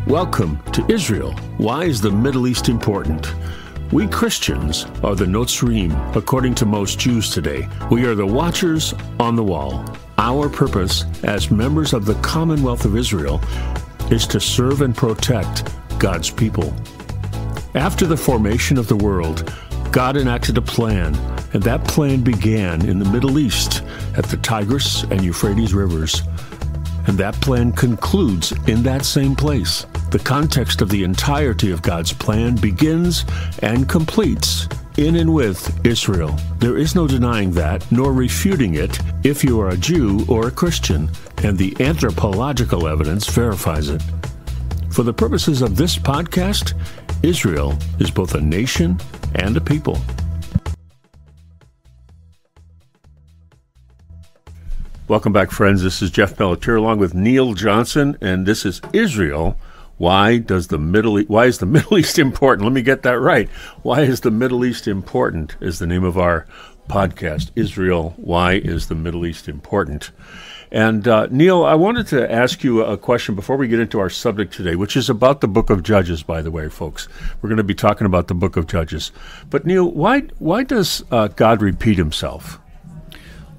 Welcome to Israel. Why is the Middle East important? We Christians are the Notzrim, according to most Jews today. We are the watchers on the wall. Our purpose as members of the Commonwealth of Israel is to serve and protect God's people. After the formation of the world, God enacted a plan, and that plan began in the Middle East at the Tigris and Euphrates rivers. And that plan concludes in that same place. The context of the entirety of God's plan begins and completes in and with Israel. There is no denying that, nor refuting it if you are a Jew or a Christian, and the anthropological evidence verifies it. For the purposes of this podcast, Israel is both a nation and a people. Welcome back, friends. This is Jeff Pelletier along with Neil Johnson, and this is Israel. Why is the Middle East important? Let me get that right. Why is the Middle East important is the name of our podcast. Israel, why is the Middle East important? And Neil, I wanted to ask you a question before we get into our subject today, which is about the book of Judges, by the way, folks. We're going to be talking about the book of Judges. But Neil, why does God repeat himself?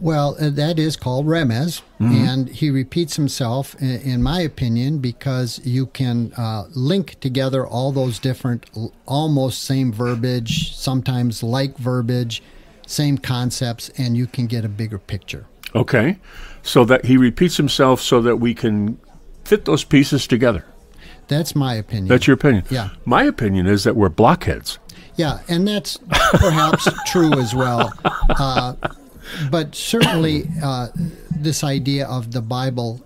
Well, that is called remez, and he repeats himself, in my opinion, because you can link together all those different, almost same verbiage, sometimes like verbiage, same concepts, and you can get a bigger picture. Okay, so that he repeats himself so that we can fit those pieces together. That's my opinion. That's your opinion? Yeah. My opinion is that we're blockheads. Yeah, and that's perhaps true as well. But certainly this idea of the Bible,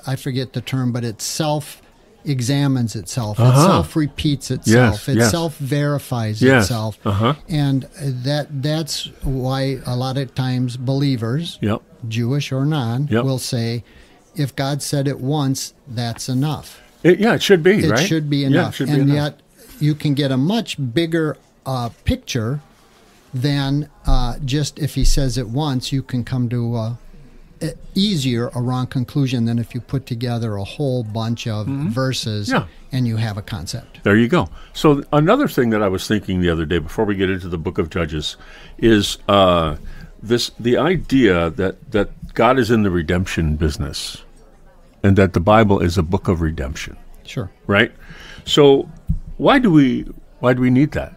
I forget the term, but it self-examines itself. It self-repeats itself. It self-verifies itself. And that's why a lot of times believers, Jewish or non, will say, if God said it once, that's enough. It should be, right? It should be enough. And yet you can get a much bigger picture than just if he says it once, you can come to a wrong conclusion than if you put together a whole bunch of verses and you have a concept. There you go. So another thing that I was thinking the other day before we get into the book of Judges is the idea that God is in the redemption business and that the Bible is a book of redemption. Sure. Right? So why do we need that?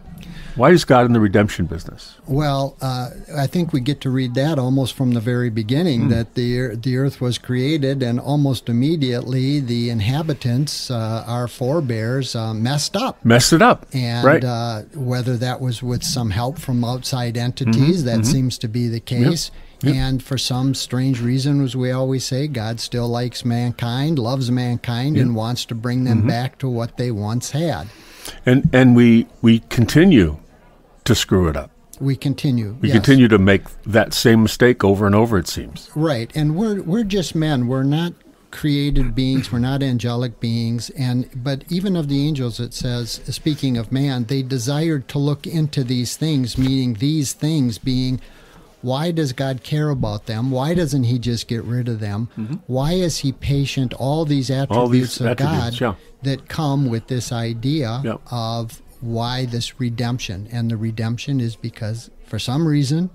Why is God in the redemption business? Well, I think we get to read that almost from the very beginning, that the earth was created, and almost immediately the inhabitants, our forebears, messed it up. And whether that was with some help from outside entities, that seems to be the case. Yep. And for some strange reason, as we always say, God still likes mankind, loves mankind, and wants to bring them back to what they once had. And we continue to screw it up. We continue. We continue to make that same mistake over and over, it seems. Right. And we're just men. We're not created beings. We're not angelic beings. But even of the angels, it says, speaking of man, they desired to look into these things, meaning these things being, why does God care about them? Why doesn't he just get rid of them? Why is he patient? All these attributes of God that come with this idea of why this redemption. And the redemption is because, for some reason,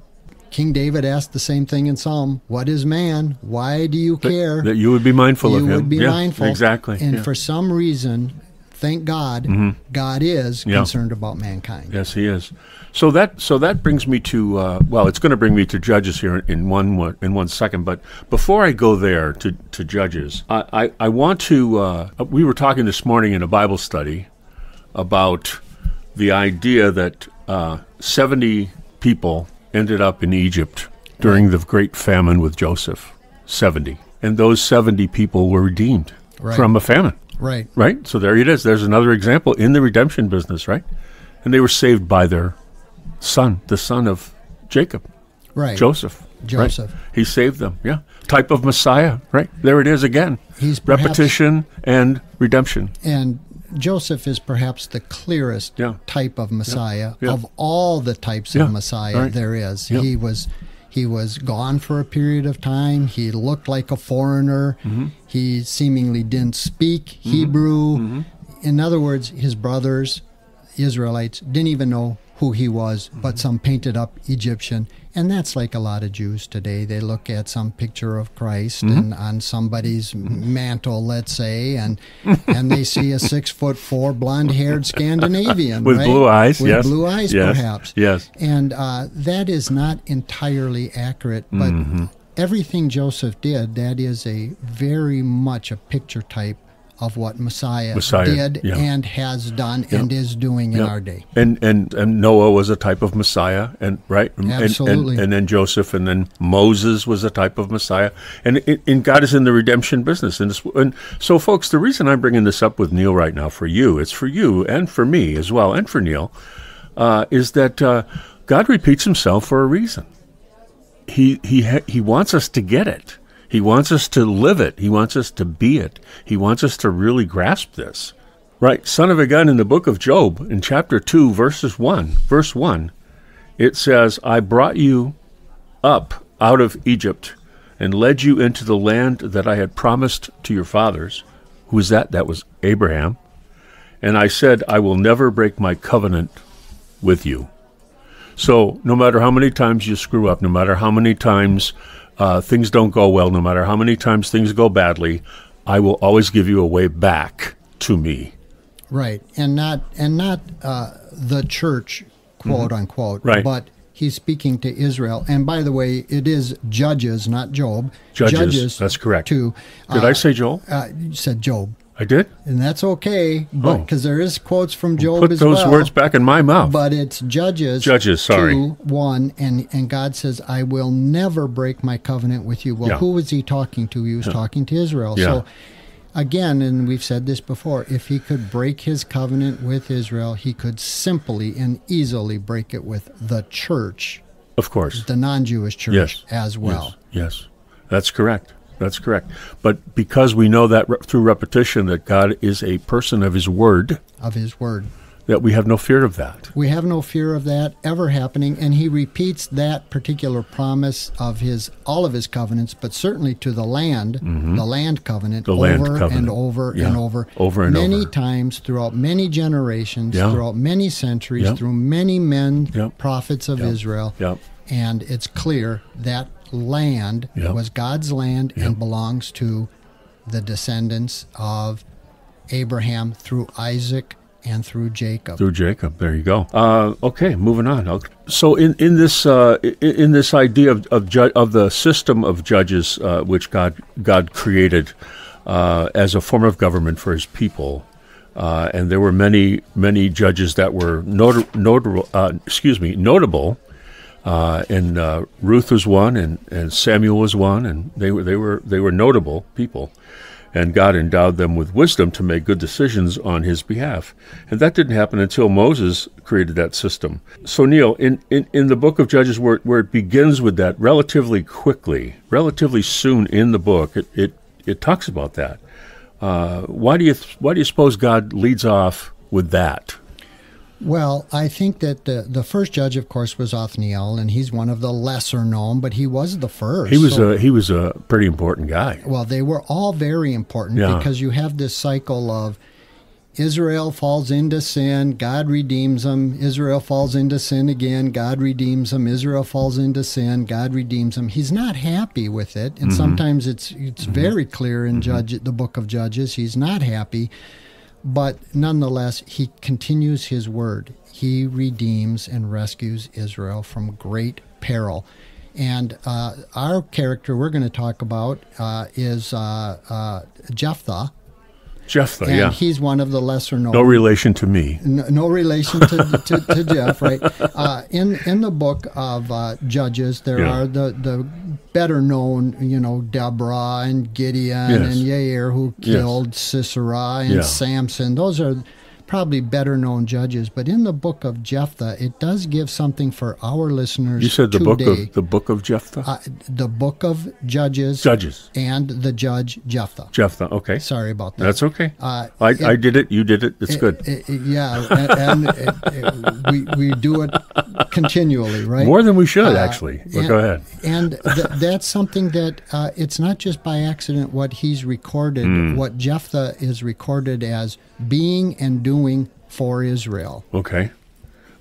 King David asked the same thing in Psalm, what is man? Why do you care? That you would be mindful of him. You would be mindful. Exactly. And for some reason, thank God, God is concerned about mankind. Yes, he is. So that brings me to, it's going to bring me to Judges here in one second. But before I go there to Judges, I want to, we were talking this morning in a Bible study about the idea that 70 people ended up in Egypt during the great famine with Joseph. 70. And those 70 people were redeemed from a famine. Right. Right? So there it is. There's another example in the redemption business, right? And they were saved by their son, the son of Jacob. Right. Joseph. Right? He saved them, Type of Messiah, right? There it is again. He's repetition and redemption. And Joseph is perhaps the clearest type of Messiah of all the types of Messiah there is. Yeah. He was gone for a period of time. He looked like a foreigner. He seemingly didn't speak Hebrew. In other words, his brothers, Israelites, didn't even know who he was, but some painted up Egyptian. And that's like a lot of Jews today. They look at some picture of Christ and on somebody's mantle, let's say, and they see a 6'4" blonde-haired Scandinavian, with blue eyes, with blue eyes, perhaps. Yes. And that is not entirely accurate, but everything Joseph did, that is a very much a picture type of what Messiah did and has done and is doing in our day. And Noah was a type of Messiah, and Absolutely. And then Joseph, and then Moses was a type of Messiah. And God is in the redemption business. And so, folks, the reason I'm bringing this up with Neil right now for you, it's for you and for me as well, and for Neil, is that God repeats himself for a reason. He wants us to get it. He wants us to live it. He wants us to be it. He wants us to really grasp this. Right, son of a gun, in the book of Job, in chapter 2, verse 1, it says, I brought you up out of Egypt and led you into the land that I had promised to your fathers. Who was that? That was Abraham. And I said, I will never break my covenant with you. So no matter how many times you screw up, no matter how many times things don't go well, no matter how many times things go badly, I will always give you a way back to me. Right, and not the church, quote unquote, right. But he's speaking to Israel. And by the way, it is Judges, not Job. Judges, that's correct. Did I say Job? You said Job. I did? And that's okay, but because there is quotes from Job as well. Put those words back in my mouth. But it's Judges 2:1, and God says, I will never break my covenant with you. Well, who was he talking to? He was talking to Israel. Yeah. So, again, and we've said this before, if he could break his covenant with Israel, he could simply and easily break it with the church. Of course. The non-Jewish church as well. Yes, that's correct. That's correct. But because we know that through repetition that God is a person of his word. Of his word. That we have no fear of that. We have no fear of that ever happening, and he repeats that particular promise of all of his covenants, but certainly to the land covenant, over and over and over. Over and many over. times throughout many generations, throughout many centuries, through many men, prophets of Israel. And it's clear that land was God's land and belongs to the descendants of Abraham through Isaac and through Jacob. There you go. Okay, moving on. So in this idea of the system of judges, which God created as a form of government for his people, and there were many judges that were notable. And Ruth was one, and Samuel was one, and they were notable people, and God endowed them with wisdom to make good decisions on his behalf. And that didn't happen until Moses created that system. So Neil, in the book of Judges, where it begins with that relatively soon in the book, it talks about that. Why do you suppose God leads off with that? Well, I think that the first judge, of course, was Othniel, and he's one of the lesser known, but he was the first. He was a pretty important guy. Well, they were all very important because you have this cycle of Israel falls into sin, God redeems them. Israel falls into sin again, God redeems them. Israel falls into sin, God redeems them. He's not happy with it, and sometimes it's very clear in the book of Judges. He's not happy. But nonetheless, he continues his word. He redeems and rescues Israel from great peril. And our character we're going to talk about is Jephthah. Jephthah, and he's one of the lesser known. No relation to me. No relation to Jeff, right? In the book of Judges, there are the better known, Deborah and Gideon and Yair, who killed Sisera, and Samson. Those are probably better known Judges, but in the book of Jephthah, it does give something for our listeners. You said the today. book of Jephthah? The book of Judges. And the judge Jephthah. Jephthah, okay. Sorry about that. That's okay. I did it. You did it. It's good. We do it continually, right? More than we should, actually. But go ahead. And that's something that it's not just by accident what he's recorded, what Jephthah is recorded as being and doing for Israel. Okay.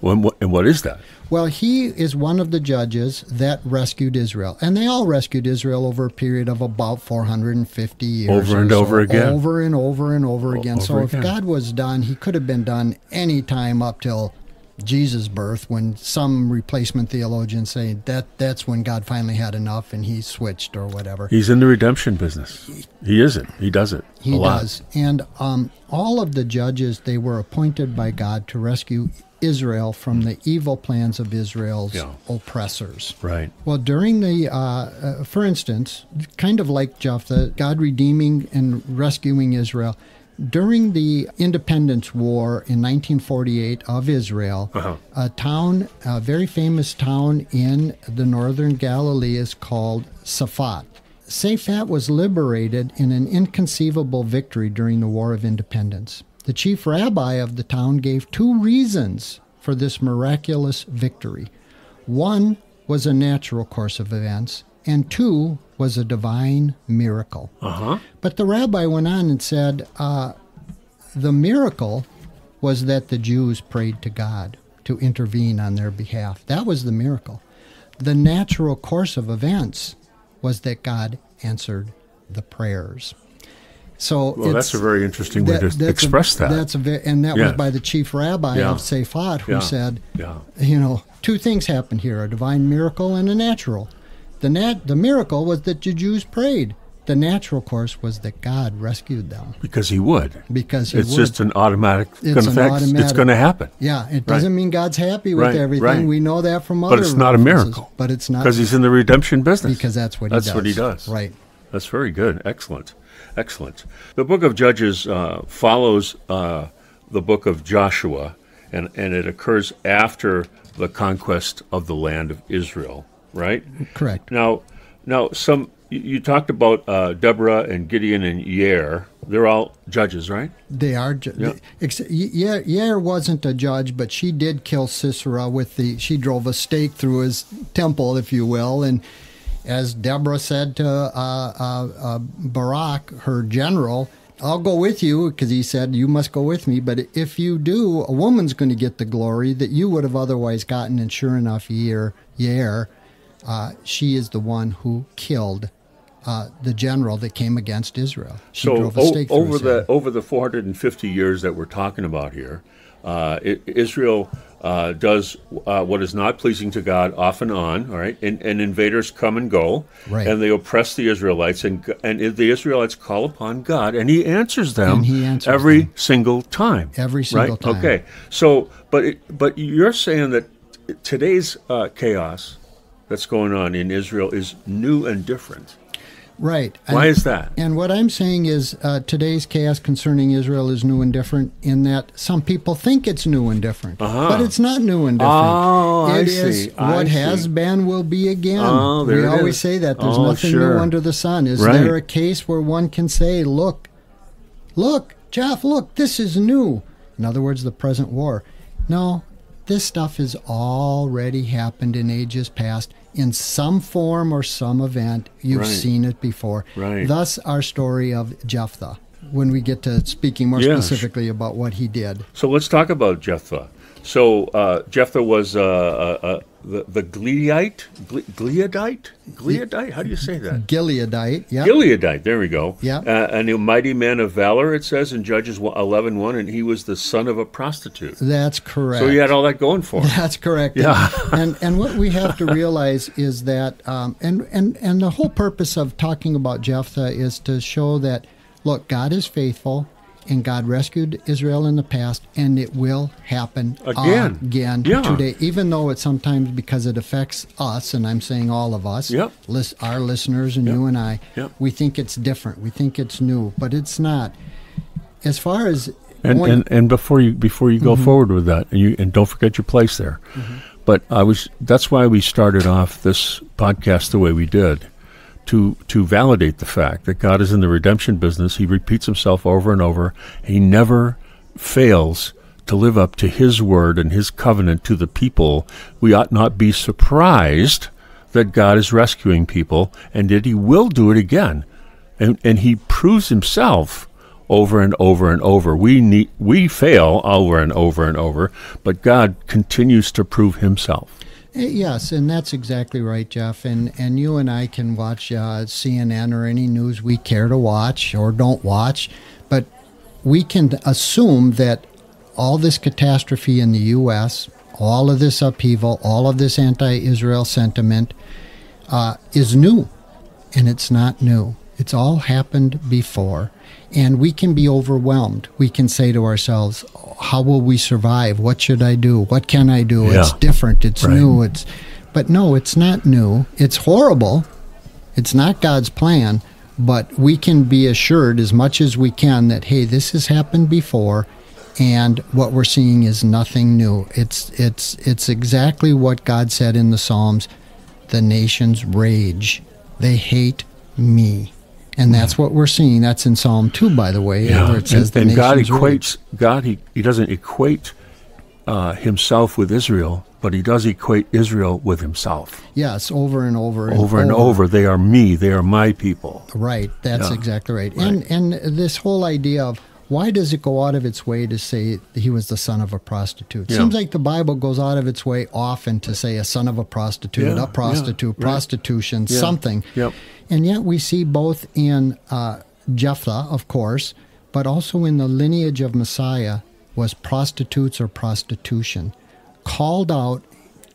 Well, and what is that? Well, he is one of the judges that rescued Israel. And they all rescued Israel over a period of about 450 years. Over and over again. Over and over and over again. So if God was done, he could have been done any time up till Jesus' birth, when some replacement theologians say that's when God finally had enough and he switched or whatever. He's in the redemption business. He is it. He does it. He does. And all of the judges, they were appointed by God to rescue Israel from the evil plans of Israel's oppressors. Right. Well, during the, for instance, kind of like Jephthah, God redeeming and rescuing Israel, during the Independence War in 1948 of Israel, a very famous town in the northern Galilee is called Safat. Safat was liberated in an inconceivable victory during the War of Independence. The chief rabbi of the town gave two reasons for this miraculous victory. One was a natural course of events, and two was a divine miracle. But the rabbi went on and said, the miracle was that the Jews prayed to God to intervene on their behalf. That was the miracle. The natural course of events was that God answered the prayers. So that's a very interesting way to express that. That was by the chief rabbi of Safat, who said, two things happened here, a divine miracle and a natural. The miracle was that the Jews prayed. The natural course was that God rescued them. Because he would. It's just an automatic effect. It's going to happen. Yeah, it doesn't mean God's happy with everything. Right. We know that from other But it's not a miracle. But it's not. Because he's in the redemption business. Because that's what he does. That's what he does. Right. That's very good. Excellent. The book of Judges follows the book of Joshua, and it occurs after the conquest of the land of Israel, right? Correct. Now, you talked about Deborah and Gideon and Yair. They're all judges, right? They are. Yair wasn't a judge, but she did kill Sisera she drove a stake through his temple, if you will, and as Deborah said to Barak, her general, I'll go with you, because he said, you must go with me, but if you do, a woman's going to get the glory that you would have otherwise gotten, and sure enough, Yair, she is the one who killed the general that came against Israel. She drove a stake through his head. Over the 450 years that we're talking about here, Israel does what is not pleasing to God off and on, all right? And invaders come and go, and they oppress the Israelites, and the Israelites call upon God, and he answers them every single time. Every single time. Okay. So, but you're saying that today's chaos that's going on in Israel is new and different. Right. Why is that? And what I'm saying is today's chaos concerning Israel is new and different in that some people think it's new and different. But it's not new and different. I see. It is what has been will be again. We always say that. There's nothing new under the sun. Is there a case where one can say, look, Jeff, look, this is new? In other words, the present war. No, this stuff has already happened in ages past. In some form or some event, you've seen it before. Thus, our story of Jephthah, when we get to speaking more specifically about what he did. So let's talk about Jephthah. So Jephthah was the Gileadite? How do you say that? Gileadite, yeah. Gileadite, there we go. Yeah. And a mighty man of valor, it says in Judges 11:1, and he was the son of a prostitute. That's correct. So he had all that going for him. That's correct. Yeah. And what we have to realize is that, and the whole purpose of talking about Jephthah is to show that, look, God is faithful, and God rescued Israel in the past, and it will happen again today, even though it's sometimes because it affects us, and I'm saying all of us, our listeners and you and I, we think it's different. We think it's new, but it's not. As far as And before you go forward with that, and don't forget your place there. But that's why we started off this podcast the way we did, to validate the fact that God is in the redemption business. He repeats himself over and over. He never fails to live up to his word and his covenant to the people. We ought not be surprised that God is rescuing people, and that he will do it again. And he proves himself over and over and over. We fail over and over and over, but God continues to prove himself. Yes, and that's exactly right, Jeff. And you and I can watch CNN or any news we care to watch or don't watch, but we can assume that all this catastrophe in the U.S., all of this upheaval, all of this anti-Israel sentiment is new, and it's not new. It's all happened before, and we can be overwhelmed. We can say to ourselves, how will we survive? What should I do? What can I do? Yeah. It's different. It's new. But no, it's not new. It's horrible. It's not God's plan, but we can be assured as much as we can that, hey, this has happened before, and what we're seeing is nothing new. It's exactly what God said in the Psalms. The nations rage. They hate me. And that's what we're seeing. That's in Psalm 2, by the way, where it says the nations rage. God, he doesn't equate himself with Israel, but he does equate Israel with himself. Yes, over and over and over. Over and over. They are me. They are my people. Right. That's exactly right. And this whole idea of, why does it go out of its way to say he was the son of a prostitute? Yeah. Seems like the Bible goes out of its way often to say a son of a prostitute, prostitution, something. Yep. And yet we see both in Jephthah, of course, but also in the lineage of Messiah was prostitutes or prostitution. Called out,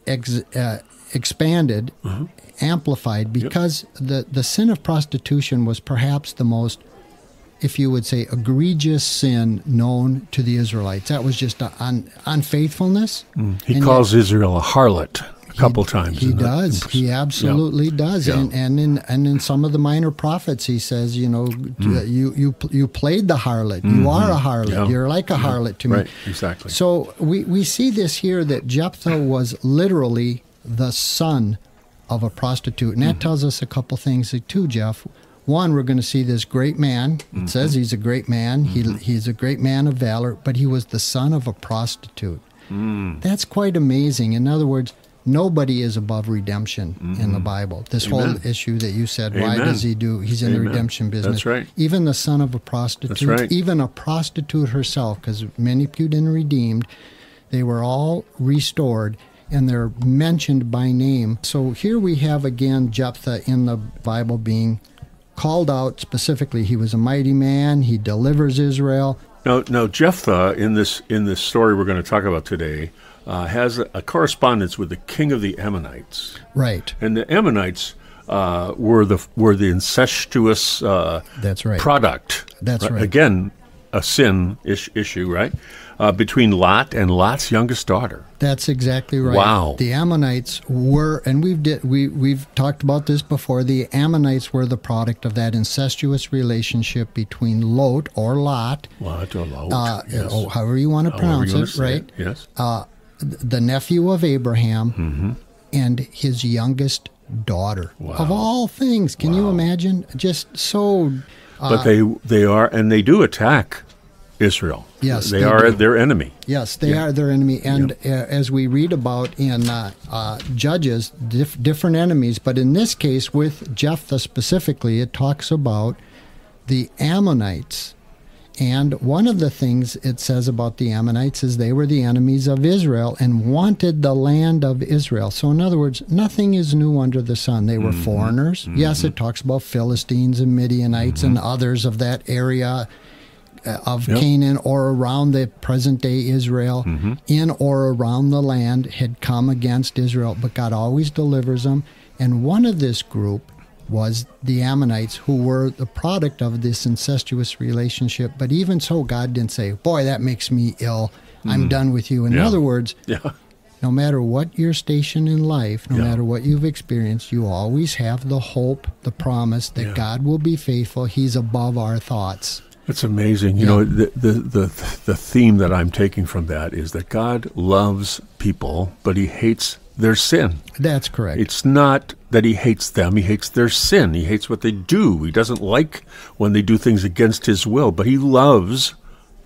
expanded, amplified, because the sin of prostitution was perhaps the most, if you would say, egregious sin known to the Israelites. That was just unfaithfulness. He calls Israel a harlot a couple times. He does. He absolutely does. Yeah. And in some of the minor prophets, he says, you played the harlot. You are a harlot. Yeah. You're like a harlot to me. Right, exactly. So we see this here, that Jephthah was literally the son of a prostitute. And that tells us a couple things too, Jeff. One, we're going to see this great man. It says he's a great man. He's a great man of valor, but he was the son of a prostitute. That's quite amazing. In other words, nobody is above redemption in the Bible. This whole issue that you said, why does he do? He's in the redemption business. That's right. Even the son of a prostitute, even a prostitute herself, because many people didn't redeemed, they were all restored, and they're mentioned by name. So here we have again Jephthah in the Bible being called out specifically. He was a mighty man. He delivers Israel. Now Jephthah, in this story we're going to talk about today, has a correspondence with the king of the Ammonites. Right. And the Ammonites were the incestuous product. That's right. Again, a sin issue, right? Between Lot and Lot's youngest daughter. That's exactly right. Wow. The Ammonites were, and we've talked about this before, the Ammonites were the product of that incestuous relationship between Lot or Lot. Lot or Lot. Yes. However you want to pronounce it, right? Yes. The nephew of Abraham and his youngest daughter. Wow. Of all things, can you imagine? Just so... but they are, and they do attack Israel. Yes, they are their enemy. Yes, they are their enemy. And as we read about in Judges, different enemies, but in this case with Jephthah specifically, it talks about the Ammonites. And one of the things it says about the Ammonites is they were the enemies of Israel and wanted the land of Israel. So in other words, nothing is new under the sun. They were foreigners. Yes, it talks about Philistines and Midianites and others of that area of Canaan or around the present-day Israel, in or around the land, had come against Israel, but God always delivers them. And one of this group was the Ammonites, who were the product of this incestuous relationship. But even so, God didn't say, boy, that makes me ill. I'm done with you. In other words, no matter what your station in life, no matter what you've experienced, you always have the hope, the promise that God will be faithful. He's above our thoughts. It's amazing. You know, the theme that I'm taking from that is that God loves people, but he hates their sin. That's correct. It's not that he hates them. He hates their sin. He hates what they do. He doesn't like when they do things against his will, but he loves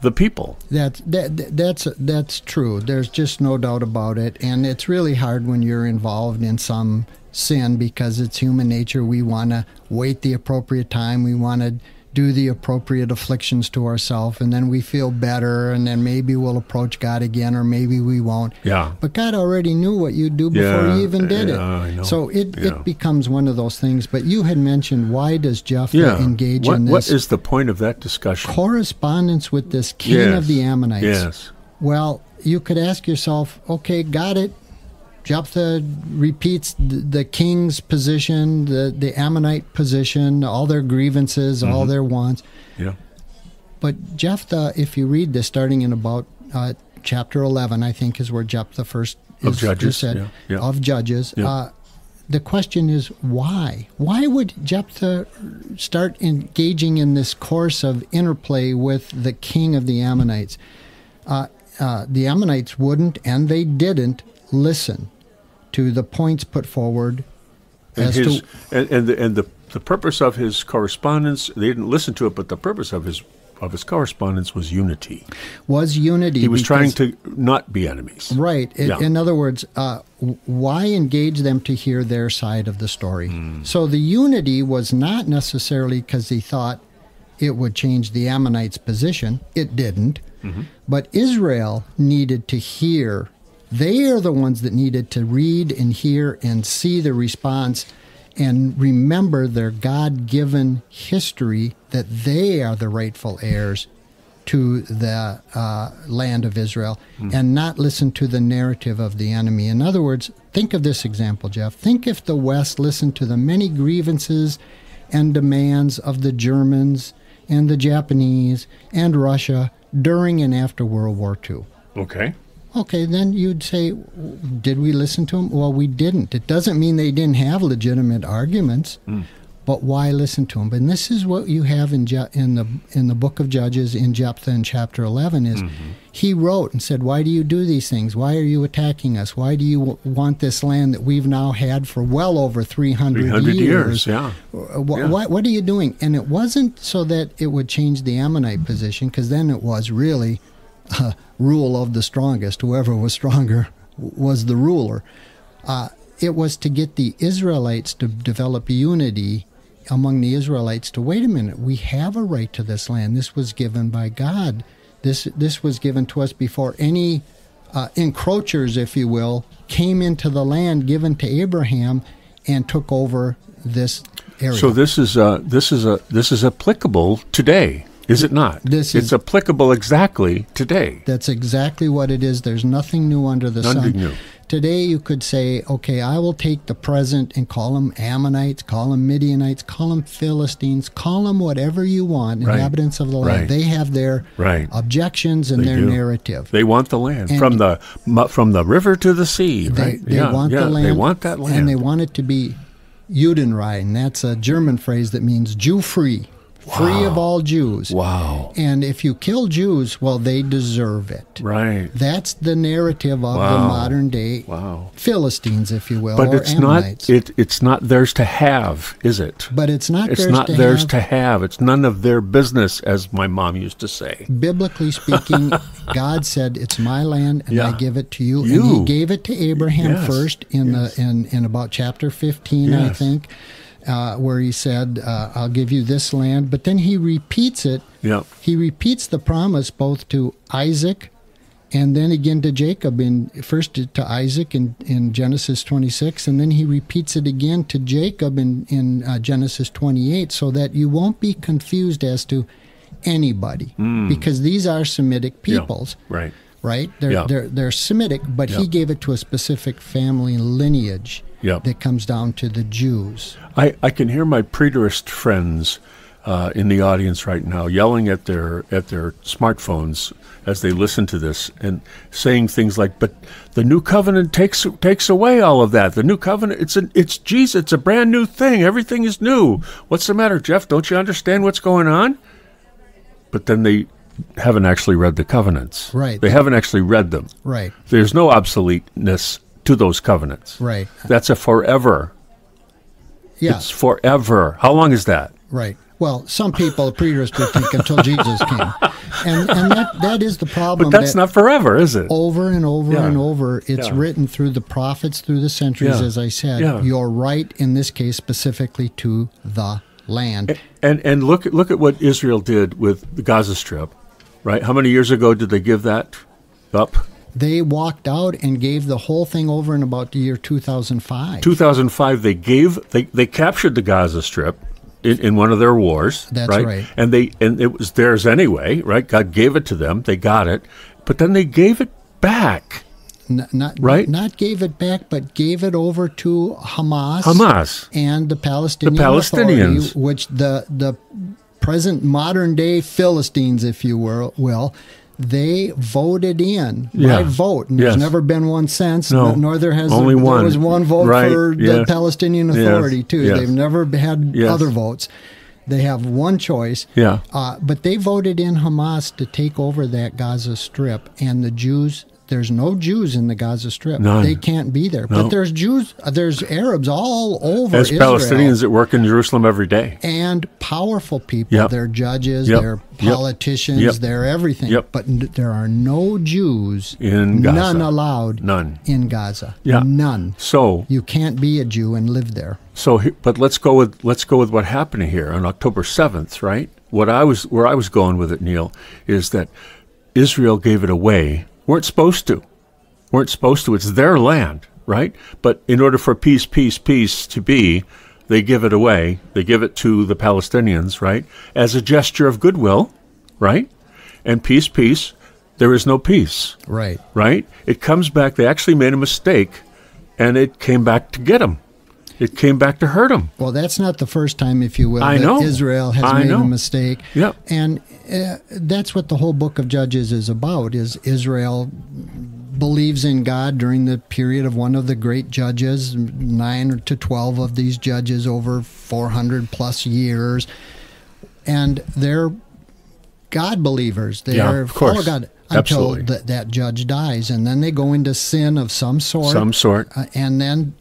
the people. That's true. There's just no doubt about it. And it's really hard when you're involved in some sin because it's human nature. We want to wait the appropriate time. We want to do the appropriate afflictions to ourselves, and then we feel better, and then maybe we'll approach God again, or maybe we won't. Yeah. But God already knew what you'd do before you even did it. I know. So it becomes one of those things. But you had mentioned, why does Jephthah engage in this? What is the point of that discussion? Correspondence with this king of the Ammonites. Yes. Well, you could ask yourself, okay, got it. Jephthah repeats the king's position, the Ammonite position, all their grievances, all their wants. Yeah. But Jephthah, if you read this, starting in about chapter 11, I think is where Jephthah first of Judges, said, of Judges. Yeah. The question is, why? Why would Jephthah start engaging in this course of interplay with the king of the Ammonites? The Ammonites wouldn't, and they didn't, listen to the points put forward and the purpose of his correspondence. They didn't listen to it, but the purpose of his correspondence was unity. He was trying to not be enemies. Right. In other words, why engage them to hear their side of the story? So the unity was not necessarily because he thought it would change the Ammonites' position. It didn't. But Israel needed to hear. They are the ones that needed to read and hear and see the response and remember their God-given history, that they are the rightful heirs to the land of Israel, and not listen to the narrative of the enemy. In other words, think of this example, Jeff. Think if the West listened to the many grievances and demands of the Germans and the Japanese and Russia during and after World War II. Okay, then you'd say, did we listen to them? Well, we didn't. It doesn't mean they didn't have legitimate arguments, but why listen to them? And this is what you have in the book of Judges in Jephthah in chapter 11 is he wrote and said, why do you do these things? Why are you attacking us? Why do you want this land that we've now had for well over 300 years? What are you doing? And it wasn't so that it would change the Ammonite position, because then it was really rule of the strongest. Whoever was stronger was the ruler. It was to get the Israelites to develop unity among the Israelites to, wait a minute, we have a right to this land. This was given by God. This was given to us before any encroachers, if you will, came into the land given to Abraham and took over this area. So this is applicable today. Is it not? It's applicable exactly today. That's exactly what it is. There's nothing new under the sun. Nothing new. Today you could say, okay, I will take the present and call them Ammonites, call them Midianites, call them Philistines, call them whatever you want, inhabitants of the land. They have their objections and their narrative. They want the land, and from the river to the sea. They want the land. They want that land. And they want it to be Judenrein. That's a German phrase that means Jew-free. Free of all Jews. Wow. And if you kill Jews, well, they deserve it. Right. That's the narrative of the modern day Philistines, if you will, but or it's Ammonites. It's not theirs to have, is it? But it's not theirs to have. It's none of their business, as my mom used to say. Biblically speaking, God said, it's my land, and I give it to you. And he gave it to Abraham first in about chapter 15, I think. Where he said, I'll give you this land. But then he repeats it. He repeats the promise both to Isaac and then again to Jacob, first to Isaac in Genesis 26, and then he repeats it again to Jacob in Genesis 28, so that you won't be confused as to anybody, because these are Semitic peoples. Right? They're Semitic, but he gave it to a specific family lineage that comes down to the Jews. I can hear my preterist friends in the audience right now yelling at their smartphones as they listen to this and saying things like, "But the new covenant takes away all of that. The new covenant, it's Jesus. It's a brand new thing. Everything is new. What's the matter, Jeff? Don't you understand what's going on?" but then they haven't actually read the covenants. Right. They haven't actually read them. Right. There's no obsoleteness to those covenants. Right. That's a forever. Yeah. It's forever. How long is that? Right. Well, some people, preterists, would think until Jesus came. And that is the problem. But that's not forever, is it? Over and over Yeah. and over, it's Yeah. written through the prophets, through the centuries, Yeah. as I said. Yeah. You're right in this case specifically to the land. And look at what Israel did with the Gaza Strip, right? How many years ago did they give that up? They walked out and gave the whole thing over in about the year 2005. 2005, they captured the Gaza Strip in one of their wars. That's right. right. And it was theirs anyway, right? God gave it to them. They got it, but then they gave it back. Not gave it back, but gave it over to Hamas and the Palestinian Palestinians, Authority, which the present modern day Philistines, if you will, they voted in by vote. And there's never been one since, nor there has only one. There was one vote for the Palestinian Authority, too. Yes. They've never had other votes. They have one choice. Yeah. But they voted in Hamas to take over that Gaza Strip, and the Jews. There's no Jews in the Gaza Strip. None. They can't be there. No. But there's Jews, there's Arabs all over There's Israel. Palestinians that work in Jerusalem every day. And powerful people. Yep. They're judges, Yep. they're politicians, Yep. they're everything. Yep. But there are no Jews, In Gaza. none allowed None. in Gaza. Yeah. None. So You can't be a Jew and live there. but let's go with what happened here on October 7th, right? Where I was going with it, Neil, is that Israel gave it away. Weren't supposed to. It's their land, right? But in order for peace to be, they give it away. They give it to the Palestinians, right? As a gesture of goodwill, right? And peace, there is no peace. Right. Right? It comes back. They actually made a mistake, and it came back to get them. It came back to hurt them. Well, that's not the first time, if you will, I that know. Israel has I made know. a mistake. Yep. And that's what the whole book of Judges is about, is Israel believes in God during the period of one of the great judges, 9 to 12 of these judges over 400 plus years. And they're God believers. They follow God until that judge dies. And then they go into sin of some sort. And then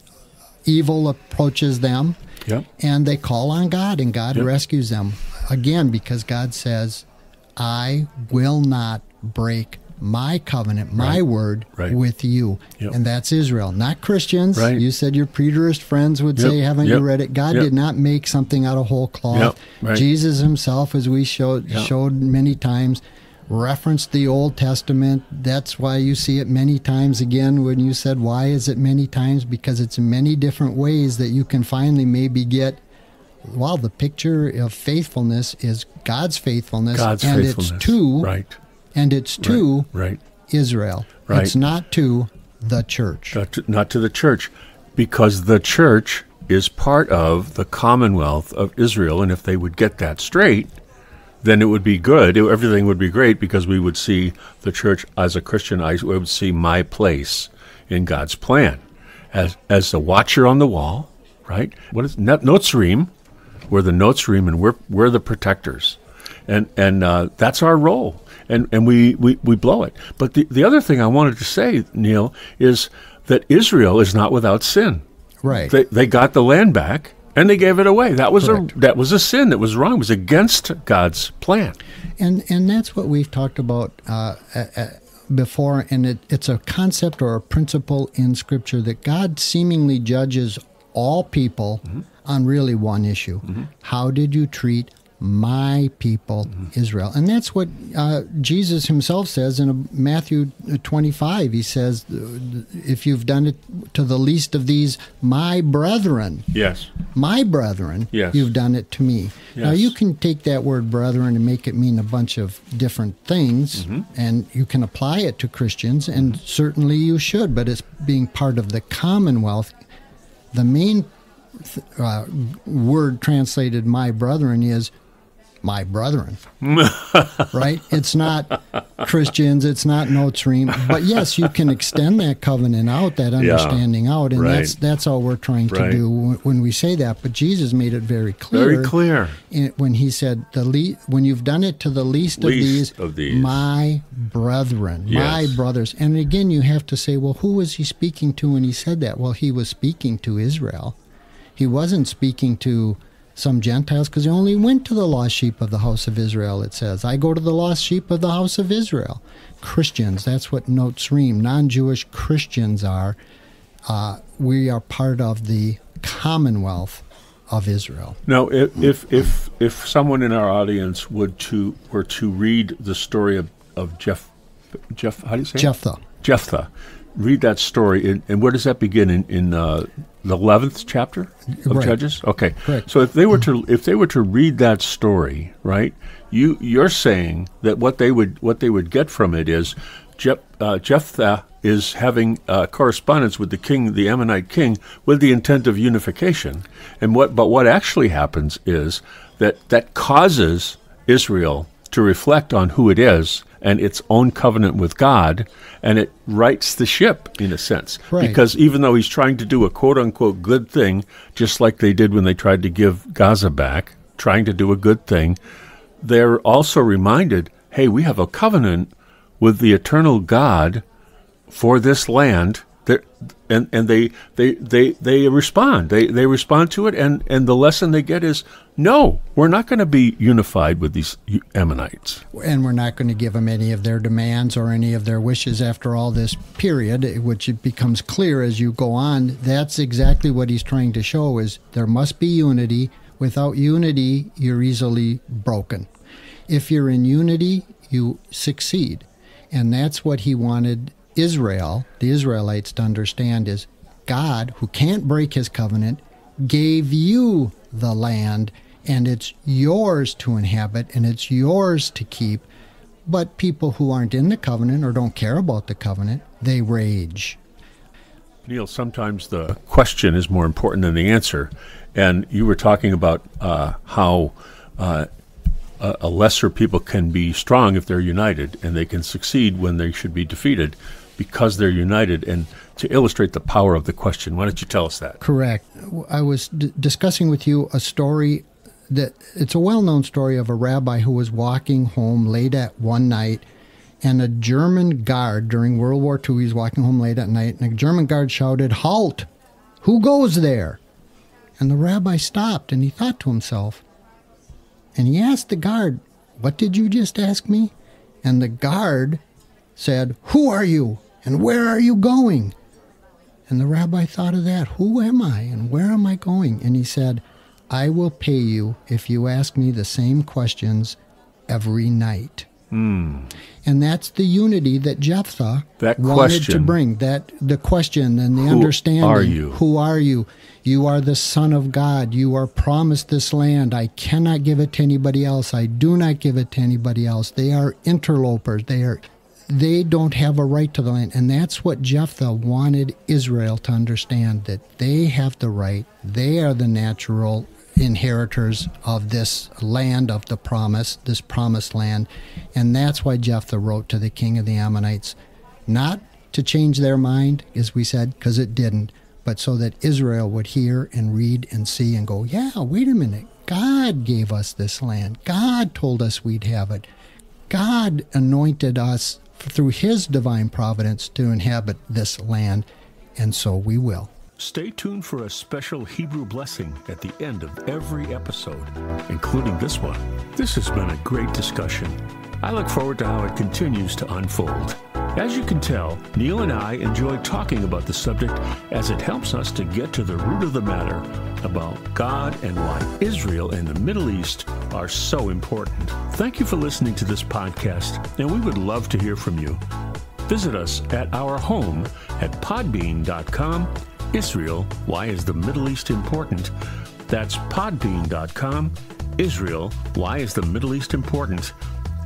evil approaches them. Yep. And they call on God, and God rescues them. Again, because God says, I will not break my covenant, my word with you. Yep. And that's Israel, not Christians. Right. You said your preterist friends would say, haven't you read it? God did not make something out of whole cloth. Right. Jesus himself, as we showed many times, referenced the Old Testament. That's why you see it many times again when you said, why is it many times? Because it's in many different ways that you can finally maybe get, well, the picture of faithfulness is God's faithfulness. It's to And it's to Israel. Right. It's not to the church. Not to the church, because the church is part of the commonwealth of Israel, and if they would get that straight, then it would be good. Everything would be great, because we would see the church as a Christian. I would see my place in God's plan as the watcher on the wall, right? What is Notzrim? We're the Notzrim, and we're the protectors, and that's our role. And we blow it. But the other thing I wanted to say, Neil, is that Israel is not without sin. Right. They got the land back, and they gave it away. That was a sin. That was wrong. It was against God's plan. And that's what we've talked about before, and it's a concept or a principle in Scripture that God seemingly judges all people on really one issue. How did you treat my people, Israel? And that's what Jesus himself says in Matthew 25. He says, if you've done it to the least of these, my brethren, you've done it to me. Yes. Now, you can take that word brethren and make it mean a bunch of different things, and you can apply it to Christians, and certainly you should, but it's being part of the commonwealth. The main word translated my brethren is my brethren, right? It's not Christians, it's not Notzrim, but yes, you can extend that covenant out, that understanding out, and that's all we're trying to do when we say that. But Jesus made it very clear. Very clear. When he said, when you've done it to the least of these, my brethren, my brothers. And again, you have to say, well, who was he speaking to when he said that? Well, he was speaking to Israel. He wasn't speaking to some Gentiles, because he only went to the lost sheep of the house of Israel, it says. I go to the lost sheep of the house of Israel. Christians, that's what Notzrim, non-Jewish Christians are. We are part of the commonwealth of Israel. Now, if someone in our audience were to read the story of how do you say Jephthah. Jephthah. Read that story, and where does that begin? In the 11th chapter of Judges? Okay. Correct. So if they were to read that story, right? You're saying that what they would get from it is Jephthah is having correspondence with the king, the Ammonite king, with the intent of unification. But what actually happens is that causes Israel to reflect on who it is and its own covenant with God, and it rights the ship, in a sense. Right. Because even though he's trying to do a quote-unquote good thing, just like they did when they tried to give Gaza back, trying to do a good thing, they're also reminded, hey, we have a covenant with the eternal God for this land, and they respond. They respond to it, and the lesson they get is, no, we're not going to be unified with these Ammonites. And we're not going to give them any of their demands or any of their wishes after all this period, which it becomes clear as you go on. That's exactly what he's trying to show, is there must be unity. Without unity, you're easily broken. If you're in unity, you succeed. And that's what he wanted Israel, the Israelites, to understand, is God, who can't break his covenant, gave you the land, and it's yours to inhabit, and it's yours to keep. But people who aren't in the covenant or don't care about the covenant, they rage. Neil, sometimes the question is more important than the answer. And you were talking about how a lesser people can be strong if they're united, and they can succeed when they should be defeated because they're united. And to illustrate the power of the question, why don't you tell us that? Correct. I was discussing with you a story that it's a well-known story of a rabbi who was walking home late at one night, and a German guard during World War II, he was walking home late at night, and a German guard shouted, "Halt! Who goes there?" And the rabbi stopped, and he thought to himself, and he asked the guard, "What did you just ask me?" And the guard said, "Who are you, and where are you going?" And the rabbi thought of that. Who am I, and where am I going? And he said, "I will pay you if you ask me the same questions every night." And that's the unity that Jephthah wanted to bring. The question and the understanding. Who are you? Who are you? You are the Son of God. You are promised this land. I cannot give it to anybody else. I do not give it to anybody else. They are interlopers. They don't have a right to the land. And that's what Jephthah wanted Israel to understand, that they have the right. They are the natural inheritors of this land of the promise, this promised land. And that's why Jephthah wrote to the king of the Ammonites, not to change their mind, as we said, because it didn't, but so that Israel would hear and read and see and go, yeah, wait a minute, God gave us this land. God told us we'd have it. God anointed us through his divine providence to inhabit this land, and so we will. Stay tuned for a special Hebrew blessing at the end of every episode, including this one. This has been a great discussion. I look forward to how it continues to unfold. As you can tell, Neil and I enjoy talking about the subject, as it helps us to get to the root of the matter about God and why Israel and the Middle East are so important. Thank you for listening to this podcast, and we would love to hear from you. Visit us at our home at podbean.com. Israel, why is the Middle East important? That's podbean.com. Israel, why is the Middle East important?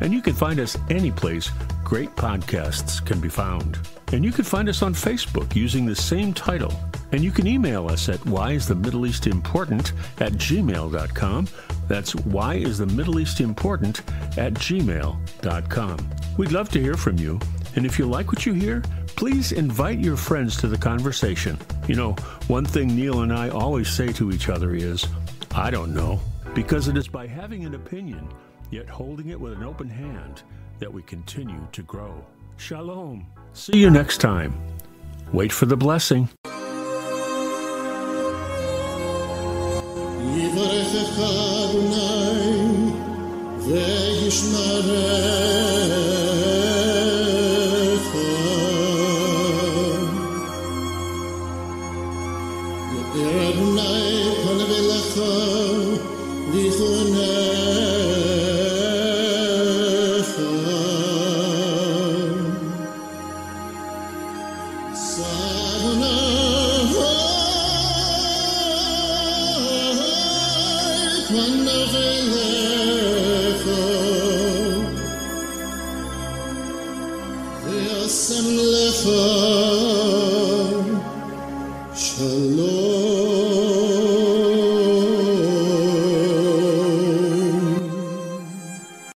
And you can find us any place great podcasts can be found. And you can find us on Facebook using the same title. And you can email us at whyisthemiddleeastimportant@gmail.com. That's whyisthemiddleeastimportant@gmail.com. We'd love to hear from you. And if you like what you hear, please invite your friends to the conversation. You know, one thing Neil and I always say to each other is, I don't know, because it is by having an opinion, yet holding it with an open hand, that we continue to grow. Shalom. See you next time. Wait for the blessing. Shalom.